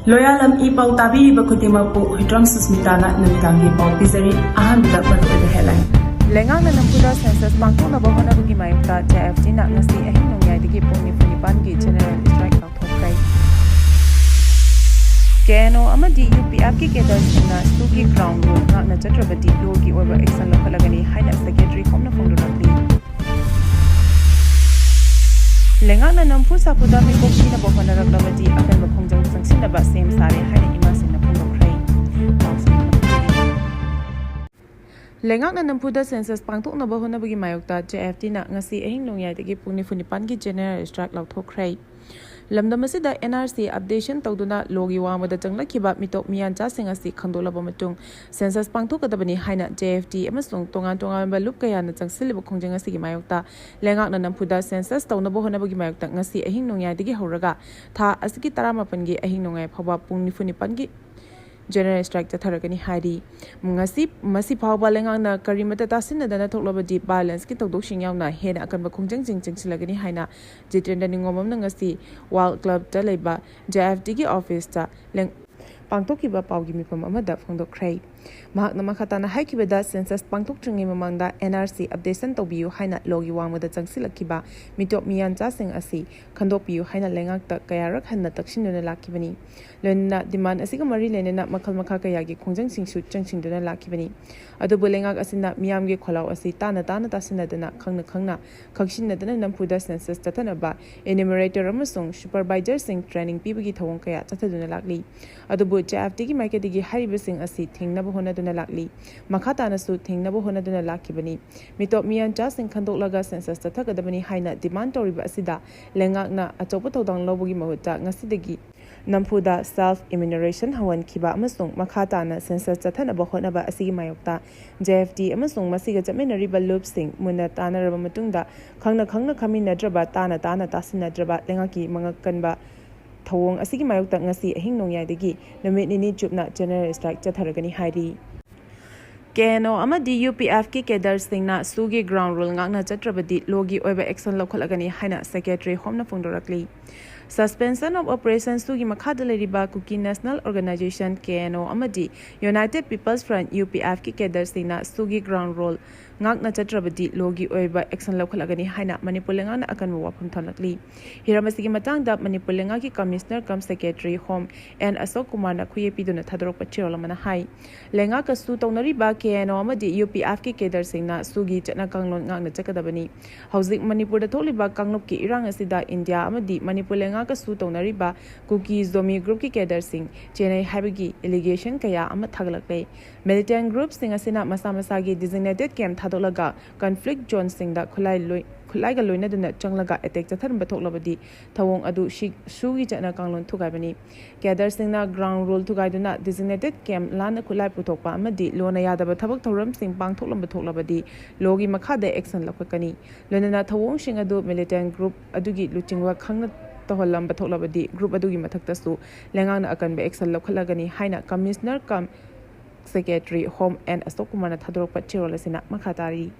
Loyalam E-PAO tabiri bakutimapu Hidram Susmitana Numidangi Pau Pizari Ahamida Patu headline. Lengang na nampuda census pangtung na bahona bugi mayukta JFT na ngasi ahing Nongyaidei pungni funipan gi general strike Laothokhre. KNO amadi UPF ki kedarsina stugi ground rule na chatrabati logi oiba action lokhalagani haina secretary homna phongdonakli. Lengang na nampu sapuda mi bokshi na bahona raglabati akan bakhongjang sangsinda ba same sare haina imasin na phongdokhrei. Lengang na nampuda census pangtuk na bahona bugi mayukta JFT na ngasi ahing Nongyaidei pungni funipan gi general strike Laothokhre. Lamdamasida NRC updation tawduna logi wamada changlakhiba mitok miyan chasing asi khangdolaba matung census pangthokadabani haina JFT amasung tongan ba lup kaya na changsilba khongjang asi gi mayokta lengak na nampuda census tawnaba honabagi mayokta ngasi ahing Nongyaidei horaga tha asiki 18 gi ahing nongai phawa pungni funipan gi general strike chatharagani hari ngasi masi phawba lengang na karimata tasin dana thoklabadi balance ki tawdok sing yauna hena akan ba khongjang jingsilagani haina jitrenda ningomam na ngasi world club ta leba JFT ki office ta leng pangtokiba pawgi mipam amada phongdokhrei mahakna makhatana haikibada census pangtok tringi mamangda NRC updation tawbiyu haina logi wangmada changsilakiba mitop miyan chasing asi khandokpiyu haina lengak ta kayarak hanna taksinuna lakibani lonna demand asiga mari lenena makhal makha kayagi khongjang singsu changsingduna lakibani adubu lengak asina miyamge kholaw asi tana tasinadana khangna khaksinadana nampuda census tathanaba enumerator amasung supervisor sing training pibagi thawong kaya chathaduna lakli adubu JFT ki maikadigi haribasing asi thingnaba honaduna lakli makhatana su thingnaba honaduna lakibani mitop miyan chasing khandoklaga census tathagadabani haina demand toriba asida lengakna achopa thodang lawbugi mahuta ngasidagi nampuda self enumeration hawan kiba amasung makhatana census chathanaba honaba asigi mayokta JFT amasung masiga chamenariba loop sing muna tanaraba matungda khangna khaminadraba tana tasinadraba lengaki mangakanba thawong asigi mayokta ngasi ahing Nongyaidei numit nini chupna general strike chatharagani hairi KNO amadi UPF ki kedar singna sugi ground rule ngakna chatrabadi logi oiba action lokhalagani haina secretary homna phongdorakli suspension of operations sugi makhada leriba kuki national organization KNO amadi United People's Front UPF ki kedar singna sugi ground rule ngakna chatrabadi logi oiba action lokhalagani haina Manipur lengana akan wapum thanakli hiramasigi matangda Manipur lenga ki commissioner cum secretary home and Asok Kumar na khuyepi duna thadrok pachirolamana hai lenga ka su tawnariba KNO amadi UPF ki kedar singna sugi chana kanglon ngakna chakadabani hauzik Manipur da tholiba kanglop ki irang asida India amadi Manipur lenga ka su tawnariba kuki zomi group ki kedar sing chenai habigi allegation kaya ama thaglakle militant group sing asina masa gi designated camp thadolaga conflict zone sing da khulai ga loina duna changlaga attack chatharam bathoklabadi thawong adu sugi chana kanglon thugaibani kedar singna ground rule thugaiduna designated camp lana khulai puthokpa amadi lona yadaba thabak thoram sing pangthoklam bathoklabadi logi makhada action lakhakani lonana thawong sing adu militant group adugi luchingwa khangna toholam bathoklabadi group adugi mathaktasu lengana akan be action lakhalagani haina commissioner cum secretary home and Asok Kumar na thadrok pachirolasina makhatari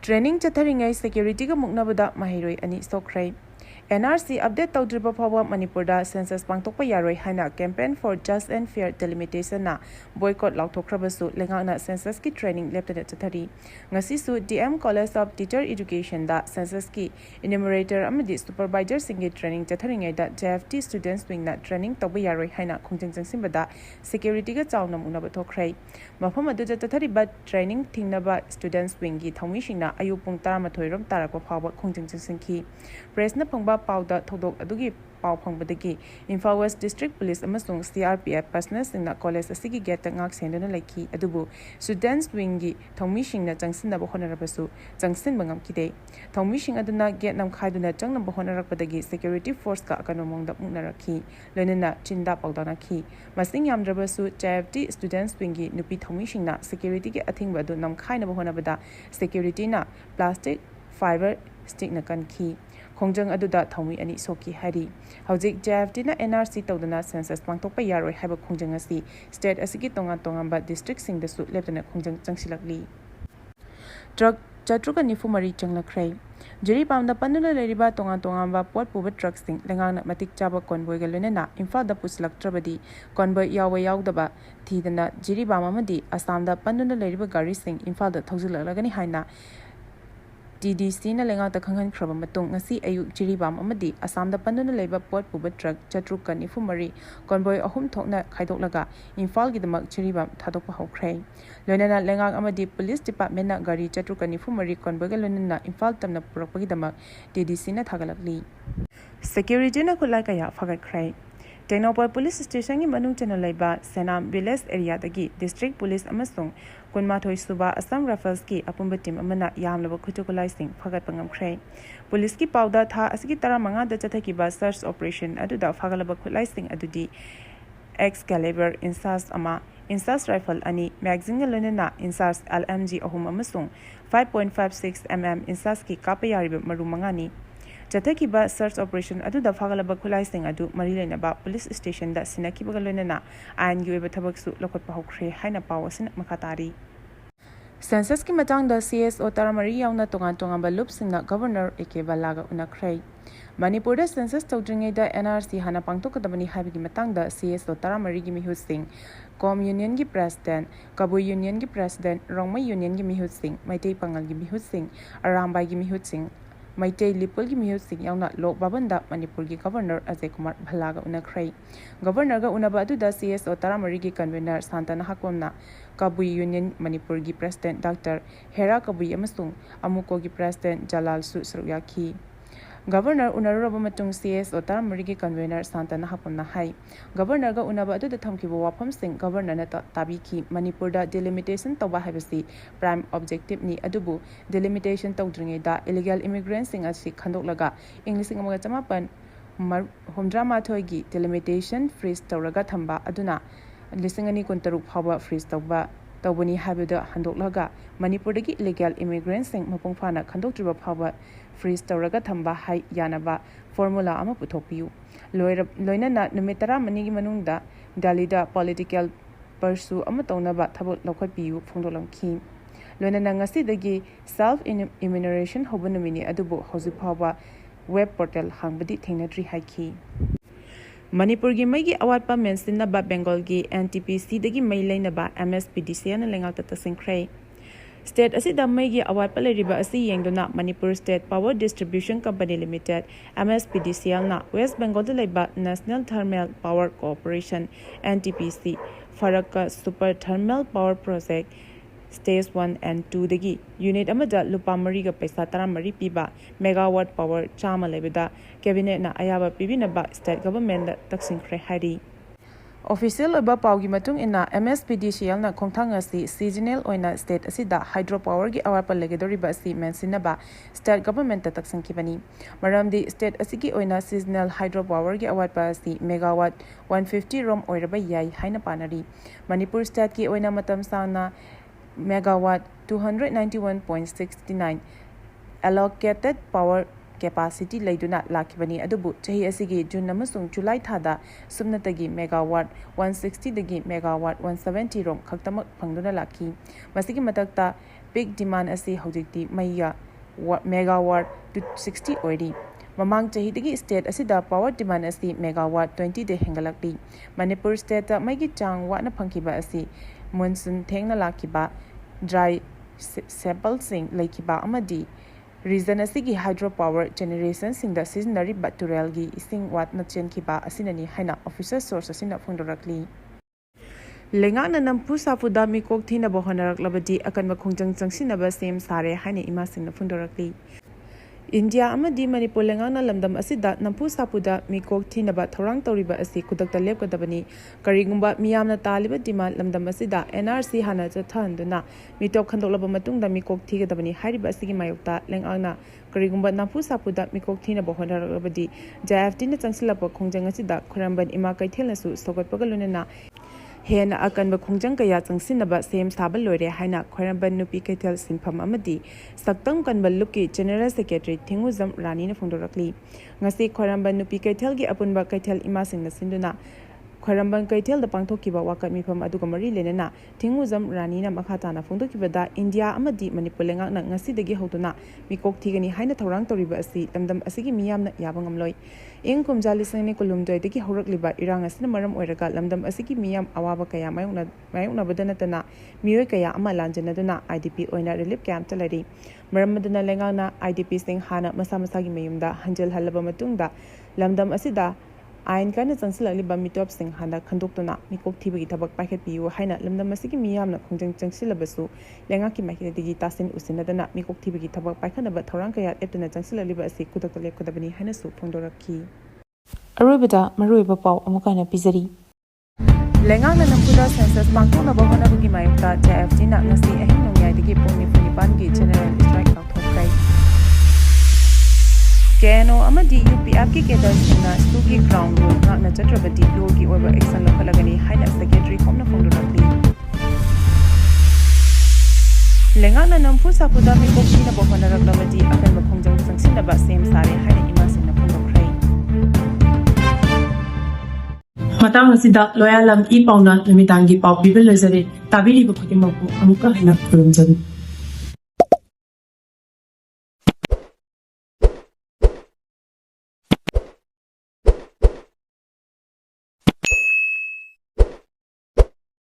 training chatharingai security ga muknabada mahiroi ani sokhrei NRC update tawdriba phawa Manipur da census pangtokpa yaroi haina campaign for just and fair delimitation na boycott Laothokhrabasu lengakna census ki training leptana chathari ngasi su DM College of Teacher Education da census ki enumerator amadi supervisor singi training chatharingai da JFT students wing na training tawba yaroi haina khongjang jangsimbada security ga chawna muknaba thokhrei mafam adu chathari training thingnaba students wing gi thawmi singna ayu pung 13 rom tarakwa phawa khongjang jangsingki press na phangba pauda thodok adugi pau phangbadagi Imphal West District Police amasung CRPF personnel singna college asigi gate ngak senduna laiki adubu students wingi thongmi singna jangsinna ba honarabasu jangsin bangam kide thongmi sing aduna gate nam khaiduna jangna ba honarakpadagi security force ka akanomong da muknarakhi loinana chinda pawdana khi masing yamdrabasu JFT students wingi nupi thongmi singna security ki athing badu nam khaina ba honabada security na plastic fiber stick na kanki khongjang aduda thawmi ani soki hari hauzik JFT na NRC tawdana census pangtokpa yaroi haiba khongjang asi state asigi tongan ba district sing da su leptana khongjang changsilakli drug ꯆꯥꯇ꯭ꯔꯨꯛꯀ ꯅꯤꯐꯨꯃꯔꯤ ꯆꯪꯂꯛꯈ꯭ꯔꯦ ꯖꯤꯔꯤꯕꯥꯝꯗ ꯄꯟꯗꯨꯅ ꯂꯩꯔꯤꯕ ꯇꯣꯉꯥꯟꯕ ꯄꯣꯠ ꯄꯨꯕ ꯇ꯭ꯔꯛꯁꯤꯡ ꯂꯩꯉꯥꯛꯅ ꯃꯇꯤꯛ ꯆꯥꯕ ꯀꯣꯟꯕꯣꯏꯒ ꯂꯣꯏꯅꯅ ꯏꯝꯐꯥꯜꯗ ꯄꯨꯁꯤꯜꯂꯛꯇ꯭ꯔꯕꯗꯤ ꯀꯣꯟꯕꯣꯏ ꯌꯥꯎꯗꯕ ꯊꯤꯗꯅ ꯖꯤꯔꯤꯕꯥꯝ ꯑꯃꯗꯤ ꯑꯁꯥꯝꯗ ꯄꯟꯗꯨꯅ ꯂꯩꯔꯤꯕ ꯒꯥꯔꯤꯁꯤꯡ ꯏꯝꯐꯥꯜꯗ ꯊꯧꯖꯤꯜꯂꯛꯂꯒꯅꯤ ꯍꯥꯏꯅ TDCꯅ ꯂꯩꯉꯥꯛꯇ ꯈꯪꯍꯟꯈ꯭ꯔꯕ ꯃꯇꯨꯡ ꯉꯁꯤ ꯑꯌꯨꯛ ꯖꯤꯔꯤꯕꯥꯝ ꯑꯃꯗꯤ ꯑꯁꯥꯝꯗ ꯄꯟꯗꯨꯅ ꯂꯩꯕ ꯄꯣꯠ ꯄꯨꯕ ꯇ꯭ꯔꯛ ꯆꯥꯇ꯭ꯔꯨꯛꯀ ꯅꯤꯐꯨꯃꯔꯤ ꯀꯣꯟꯕꯣꯏ 3 ꯊꯣꯛꯅ ꯈꯥꯏꯗꯣꯛꯂꯒ ꯏꯝꯐꯥꯜꯒꯤꯗꯃꯛ ꯖꯤꯔꯤꯕꯥꯝ ꯊꯥꯗꯣꯛꯄ ꯍꯧꯈ꯭ꯔꯦ ꯂꯣꯏꯅꯅ ꯂꯩꯉꯥꯛ ꯑꯃꯗꯤ ꯄꯨꯂꯤꯁ ꯗꯤꯄꯥꯔꯠꯃꯦꯟꯠꯅ ꯒꯥꯔꯤ ꯆꯥꯇ꯭ꯔꯨꯛꯀ ꯅꯤꯐꯨꯃꯔꯤ ꯀꯣꯟꯕꯣꯏꯒ ꯂꯣꯏꯅꯅ ꯏꯝꯐꯥꯜ ꯇꯝꯅ ꯄꯨꯔꯛꯄꯒꯤꯗꯃꯛ TDCꯅ ꯊꯥꯒꯠꯂꯛꯂꯤ ꯁꯦꯀ꯭ꯌꯨꯔꯤꯇꯤꯅ ꯈꯨꯠꯂꯥꯏ ꯀꯌꯥ ꯐꯒꯠꯈ꯭ꯔꯦ ꯇꯦꯡꯅꯧꯄꯜ ꯄꯨꯂꯤꯁ ꯁ꯭ꯇꯦꯁꯟꯒꯤ ꯃꯅꯨꯡ ꯆꯟꯅ ꯂꯩꯕ ꯁꯦꯅꯥꯝ ꯚꯤꯂꯦꯖ ꯑꯦꯔꯤꯌꯥꯗꯒꯤ ꯗꯤꯁꯇ꯭ꯔꯤꯛ ꯄꯨꯂꯤꯁ ꯑꯃꯁꯨꯡ 12 ꯁꯨꯕ ꯑꯁꯥꯝ ꯔꯥꯏꯐꯜꯁꯀꯤ ꯑꯄꯨꯟꯕ ꯇꯤꯝ ꯑꯃꯅ ꯌꯥꯝꯂꯕ ꯈꯨꯠꯁꯨ ꯈꯨꯠꯂꯥꯏꯁꯤꯡ ꯐꯒꯠꯄ ꯉꯝꯈ꯭ꯔꯦ ꯄꯨꯂꯤꯁꯀꯤ ꯄꯥꯎꯗ ꯊꯥ ꯑꯁꯤꯒꯤ 15ꯗ ꯆꯠꯊꯈꯤꯕ ꯁꯔꯆ ꯑꯣꯄꯔꯦꯁꯟ ꯑꯗꯨꯗ ꯐꯒꯠꯂꯕ ꯈꯨꯠꯂꯥꯏꯁꯤꯡ ꯑꯗꯨꯗꯤ ꯑꯦꯛꯁꯀꯦꯂꯤꯕꯔ ꯏꯟꯁꯥꯁ 1 ꯏꯟꯁꯥꯁ ꯔꯥꯏꯐꯜ 2 ꯃꯦꯒꯖꯤꯟꯒ ꯂꯣꯏꯅꯅ ꯏꯟꯁꯥꯁ LMG 3 ꯑꯃꯁꯨꯡ 5.56 mm ꯏꯟꯁꯥꯁꯀꯤ ꯀꯥꯞꯄ ꯌꯥꯔꯤꯕ ꯃꯔꯨ 5ꯅꯤ ꯆꯠꯊꯈꯤꯕ ꯁꯔꯆ ꯑꯣꯄꯔꯦꯁꯟ ꯑꯗꯨꯗ ꯐꯒꯠꯂꯕ ꯈꯨꯠꯂꯥꯏꯁꯤꯡ ꯑꯗꯨ ꯃꯔꯤ ꯂꯩꯅꯕ ꯄꯨꯂꯤꯁ ꯁ꯭ꯇꯦꯁꯟꯗ ꯁꯤꯟꯅꯈꯤꯕꯒ ꯂꯣꯏꯅꯅ ꯑꯥꯏꯟꯒꯤ ꯑꯣꯏꯕ ꯊꯕꯛꯁꯨ ꯂꯧꯈꯠꯄ ꯍꯧꯈ꯭ꯔꯦ ꯍꯥꯏꯅ ꯄꯥꯎ ꯑꯁꯤꯅ ꯃꯈꯥ ꯇꯥꯔꯤ ꯁꯦꯟꯁꯁꯀꯤ ꯃꯇꯥꯡꯗ CSO 13 ꯌꯥꯎꯅ ꯇꯣꯉꯥꯟꯕ ꯂꯨꯞꯁꯤꯡꯅ ꯒꯚꯔꯅꯔ A.K. ꯕꯜꯂꯥꯒ ꯎꯅꯈ꯭ꯔꯦ ꯃꯅꯤꯄꯨꯔꯗ ꯁꯦꯟꯁꯁ ꯇꯧꯗ꯭ꯔꯤꯉꯩꯗ NRC ꯍꯥꯟꯅ ꯄꯥꯡꯊꯣꯛꯀꯗꯕꯅꯤ ꯍꯥꯏꯕꯒꯤ ꯃꯇꯥꯡꯗ CSO 13ꯒꯤ ꯃꯤꯍꯨꯠꯁꯤꯡ ꯀꯣꯝ ꯌꯨꯅꯤꯌꯟꯒꯤ ꯄ꯭ꯔꯦꯁꯤꯗꯦꯟꯠ ꯀꯕꯨꯏ ꯌꯨꯅꯤꯌꯟꯒꯤ ꯄ꯭ꯔꯦꯁꯤꯗꯦꯟꯠ ꯔꯣꯡꯃꯩ ꯌꯨꯅꯤꯌꯟꯒꯤ ꯃꯤꯍꯨꯠꯁꯤꯡ ꯃꯩꯇꯩ ꯄꯥꯉꯜꯒꯤ ꯃꯤꯍꯨꯠꯁꯤꯡ ꯑꯔꯥꯝꯕꯥꯏꯒꯤ ꯃꯤꯍꯨꯠꯁꯤꯡ ꯃꯩꯇꯩ ꯂꯤꯄꯨꯜꯒꯤ ꯃꯤꯍꯨꯠꯁꯤꯡ ꯌꯥꯎꯅ ꯂꯣꯛ ꯚꯕꯟꯗ ꯃꯅꯤꯄꯨꯔꯒꯤ ꯒꯚꯔꯅꯔ ꯑꯖय ꯀꯨꯃꯥꯔ ꯚꯜꯂꯥꯒ ꯎꯅꯈ꯭ꯔꯦ ꯒꯚꯔꯅꯔꯒ ꯎꯅꯕ ꯑꯗꯨꯗ CSO 13ꯒꯤ ꯀꯟꯚꯦꯅꯔ ꯁꯥꯟꯇꯅ ꯍꯥꯀꯣꯝꯅ ꯀꯕꯨꯏ ꯌꯨꯅꯤꯌꯟ ꯃꯅꯤꯄꯨꯔꯒꯤ ꯄ꯭ꯔꯦꯁꯤꯗꯦꯟꯠ ꯗꯥꯛꯇꯔ ꯍꯦꯔꯥ ꯀꯕꯨꯏ ꯑꯃꯁꯨꯡ ꯑꯃꯨꯀꯣꯒꯤ ꯄ꯭ꯔꯦꯁꯤꯗꯦꯟꯠ ꯖꯂꯥꯜꯁꯨ ꯁꯔꯨꯛ ꯌꯥꯈꯤ ꯒꯚꯔꯅꯔ उनरुरब मतुंग CSO 13 कन्वेनर सांतना हपमना हाई गवर्नर गा उनब अदुदा थमखिबो वाफमसिंग गवर्नर न ताबीखी मणिपुर दा डिलिमिटेशन तौबा हाइबसी प्राइम ऑब्जेक्टिव नि अदुबु डिलिमिटेशन तौद्रिङेदा इलीगल इमिग्रेंट सिंग असि खंदोकलगा इंग्लिश अमगा चमापन 73 गी डिलिमिटेशन फ्रीज तौरगा थंबा अदुना 2023 फावबा फ्रीज तौबनी हाइबदा हंदोकलगा मणिपुरदगी इलीगल इमिग्रेंट सिंग मपुंग फाना खंदोक्त्रिबा फावबा फ्रीज तौरगा थंबा हाई यानबा फॉर्मूला अमा पुथोकपियु लोइनना नुमित 12 गी मनुंगदा दिल्लीदा पॉलिटिकल पर्सू अमा तौनबा थबक लौखटपियु फोंदोलमखि लोइनना ngasiदगी सेल्फ इम्यूनरेशन होबा नुमिनि अदुबु हौजिक फावबा वेब पोर्टल हांगबदी थेंगनद्री हाइखि मणिपुर की मई की अवाटपा मेंसिनबा बेंगल की NTPC दगी मई लेनबा MSPDC न लेंगाक तसिंख्रे स्टेट असिदा मई की अवाटपा लेरिबा असि येंगदुना Manipur state power distribution company limited MSPDC ना वेस्ट बेंगल द लेबा national thermal power cooperation NTPC Farakka super thermal power project stage 1 and 2 दगी यूनिट अमदा लुपा मरी गा पैसा 13 पीबा मेगावाट पावर चामा लेबदा कैबिनेट ना अयाबा पीबिनबा स्टेट गवर्नमेंट तक्सिंख्रे हारी ऑफिशियल ओबा पाउगी मतुंग इना MSPDCL ना खोंथांग असि सीजनल ओइना स्टेट असिदा हाइड्रो पावर गी अवारपा लेगेदोरिबा असि मेंसिनबा स्टेट गवर्नमेंट तक्संखिबनी मरमदी स्टेट असिगी ओइना सीजनल हाइड्रो पावर गी अवारपा असि मेगावाट 150 रोम ओइरबा याई हाइना पानरी मणिपुर स्टेट की ओइना मतम सांगना megawatt 291.69 allocated power capacity leiduna lakibani adubu chahi asigi June amasung July thada sumnatagi megawatt 160 dagi megawatt 170 rom khaktamak phangduna lakhi masigi matakta peak demand asi hojikti maiya megawatt 260 oiri mamang chahi dagi state asida power demand asi megawatt 20 de hengalakti Manipur state ta maigi chang wa na phangkiba asi monsoon thengna lakiba dry sample sing laikiba amadi region asigi hydro power generation sing da seasonary baturel gi ising wat na chenkiba asinani haina officer source asina phondorakli lenga na nampu safuda mi kok thina bohonarak labadi akanba khongjang changsinaba sem sare haina ima singna phondorakli India amadi Manipur lengana lamdam asida nampu sapuda mikok thinaba thorang toriba asi kudakta lepkadabani karigumba miyamna taliba demand lamdam asida NRC hana chathanduna mitok khandoklaba matungda mikok thigadabani hariba asigi mayokta lengana karigumba nampu sapuda mikok thinaba honarabadi JFT na changsilapa khongjang asida khoramban ima kaithelnasu sogatpaga lunena हेन अकनब खोंजंग कया चंगसिनबा same साबल लोरे हाइना खोरंबन नुपी कैथल सिंफम अमदी सक्तंग कनबल लुकी general secretary थिंगुजम रानी न फोंदोरकली ngasi खोरंबन नुपी Kaithal गी अपुनबा कैथल इमा सिंगना सिंदुना ꯈ꯭ꯋꯥꯏꯔꯝꯕꯟ ꯀꯩꯊꯦꯜꯗ ꯄꯥꯡꯊꯣꯛꯈꯤꯕ ꯋꯥꯀꯠ ꯃꯤꯐꯝ ꯑꯗꯨꯒ ꯃꯔꯤ ꯂꯩꯅꯅ ꯊꯤꯡꯉꯨꯖꯝ ꯔꯥꯅꯤꯅ ꯃꯈꯥ ꯇꯥꯅ ꯐꯣꯡꯗꯣꯛꯈꯤꯕꯗ ꯏꯟꯗꯤꯌꯥ ꯑꯃꯗꯤ ꯃꯅꯤꯄꯨꯔ ꯂꯩꯉꯥꯛꯅ ꯉꯁꯤꯗꯒꯤ ꯍꯧꯗꯨꯅ ꯃꯤꯀꯣꯛ ꯊꯤꯒꯅꯤ ꯍꯥꯏꯅ ꯊꯧꯔꯥꯡ ꯇꯧꯔꯤꯕ ꯑꯁꯤ ꯂꯝꯗꯝ ꯑꯁꯤꯒꯤ ꯃꯤꯌꯥꯝꯅ ꯌꯥꯕ ꯉꯝꯂꯣꯏ꯫ ꯏꯪ ꯀꯨꯝꯖꯥ 2012ꯗꯒꯤ ꯍꯧꯔꯛꯂꯤꯕ ꯏꯔꯥꯡ ꯑꯁꯤꯅ ꯃꯔꯝ ꯑꯣꯏꯔꯒ ꯂꯝꯗꯝ ꯑꯁꯤꯒꯤ ꯃꯤꯌꯥꯝ ꯑꯋꯥꯕ ꯀꯌꯥ ꯃꯥꯌꯣꯛꯅꯕꯗ ꯅꯠꯇꯅ ꯃꯤꯑꯣꯏ ꯀꯌꯥ ꯑꯃ ꯂꯥꯟꯖꯟꯅꯗꯨꯅ IDP ꯑꯣꯏꯅ ꯔꯤꯂꯤꯐ ꯀꯦꯝꯞꯇ ꯂꯩꯔꯤ꯫ ꯃꯔꯝ ꯑꯗꯨꯅ ꯂꯩꯉꯥꯛꯅ IDPꯁꯤꯡ ꯍꯥꯟꯅ ꯃꯁꯥ ꯃꯁꯥꯒꯤ ꯃꯌꯨꯝꯗ ꯍꯟꯖꯤꯜꯍꯜꯂꯕ ꯃꯇꯨꯡꯗ ꯂꯝꯗꯝ ꯑꯁꯤꯗ ꯑꯥꯏꯟ ꯀꯥꯏꯅ ꯆꯪꯁꯤꯜꯂꯛꯂꯤꯕ ꯃꯤꯇꯣꯞꯁꯤꯡ ꯍꯥꯟꯅ ꯈꯟꯗꯣꯛꯇꯨꯅ ꯃꯤꯀꯣꯛ ꯊꯤꯕꯒꯤ ꯊꯕꯛ ꯄꯥꯏꯈꯠꯄꯤꯌꯨ ꯍꯥꯏꯅ ꯂꯝꯗꯝ ꯑꯁꯤꯒꯤ ꯃꯤꯌꯥꯝꯅ ꯈꯣꯡꯖꯪ ꯆꯪꯁꯤꯜꯂꯕꯁꯨ ꯂꯩꯉꯥꯛꯀꯤ ꯃꯥꯏꯀꯩꯗꯒꯤ ꯇꯥꯁꯤꯟ ꯎꯁꯤꯟꯅꯗꯅ ꯃꯤꯀꯣꯛ ꯊꯤꯕꯒꯤ ꯊꯕꯛ ꯄꯥꯏꯈꯠꯅꯕ ꯊꯧꯔꯥꯡ ꯀꯌꯥ ꯂꯦꯞꯇꯨꯅ ꯆꯪꯁꯤꯜꯂꯛꯂꯤꯕ ꯑꯁꯤ ꯈꯨꯗꯛꯇ ꯂꯦꯞꯀꯗꯕꯅꯤ ꯍꯥꯏꯅꯁꯨ ꯐꯣꯡꯗꯣꯔꯛꯈꯤ꯫ ꯑꯔꯣꯏꯕꯗ ꯃꯔꯨꯑꯣꯏꯕ ꯄꯥꯎ ꯑꯃꯨꯛ ꯍꯟꯅ ꯄꯤꯖꯔꯤ꯫ ꯂꯩꯉꯥꯛꯅ ꯅꯝꯐꯨꯗ ꯁꯦꯟꯁꯁ ꯄꯥꯡꯊꯣꯛꯅꯕ ꯍꯣꯠꯅꯕꯒꯤ ꯃꯥꯌꯣꯛꯇ JFTꯅ ꯉꯁꯤ ꯑꯍꯤꯡ ꯅꯣꯡꯌꯥꯏꯗꯒꯤ ꯄꯨꯡ 9ꯒꯤ ꯖꯦꯅꯔꯦꯜ ꯁ꯭ꯇ꯭ꯔꯥꯏꯛ ꯂꯥꯎꯊꯣꯛꯈ꯭ꯔꯦ꯫ KNO ꯑꯃꯗꯤ UPFꯀꯤ ꯀꯦꯗꯔꯁꯤꯡꯅ ꯁ꯭ꯀꯨꯜꯒꯤ ꯒ꯭ꯔꯥꯎꯟ ꯔꯨꯜ ꯉꯥꯛꯅ ꯆꯠꯇ꯭ꯔꯕꯗꯤ ꯂꯣꯒꯤ ꯑꯣꯏꯕ ꯑꯦꯛꯁꯟ ꯂꯧꯈꯠꯂꯒꯅꯤ ꯍꯥꯏꯅ ꯁꯦꯀ꯭ꯔꯦꯇꯔꯤ ꯍꯣꯝꯅ ꯐꯣꯡꯗꯣꯔꯛꯂꯤ꯫ ꯂꯩꯉꯥꯛꯅ ꯅꯝꯐꯨ ꯁꯥꯐꯨꯗ ꯃꯤꯀꯣꯛ ꯊꯤꯅꯕ ꯍꯣꯠꯅꯔꯛꯂꯕꯗꯤ ꯑꯀꯟꯕ ꯈꯣꯡꯖꯪ ꯆꯪꯁꯤꯟꯅꯕ ꯁꯦꯝ ꯁꯥꯔꯦ ꯍꯥꯏꯅ ꯏꯃꯥꯁꯤꯡꯅ ꯐꯣꯡꯗꯣꯛꯈ꯭ꯔꯦ꯫ ꯃꯇꯥꯡ ꯑꯁꯤꯗ ꯂꯣꯌꯥꯂꯝ E-PAOꯅ ꯅꯨꯃꯤꯗꯥꯡꯒꯤ ꯄꯥꯎ ꯄꯤꯕ ꯂꯣꯏꯖꯔꯦ꯫ ꯇꯥꯕꯤꯔꯤꯕ ꯈꯨꯗꯤꯡꯃꯛꯄꯨ ꯑꯃꯨꯛꯀ ꯍꯟꯅ ꯈꯨꯔꯨꯝꯖꯔꯤ꯫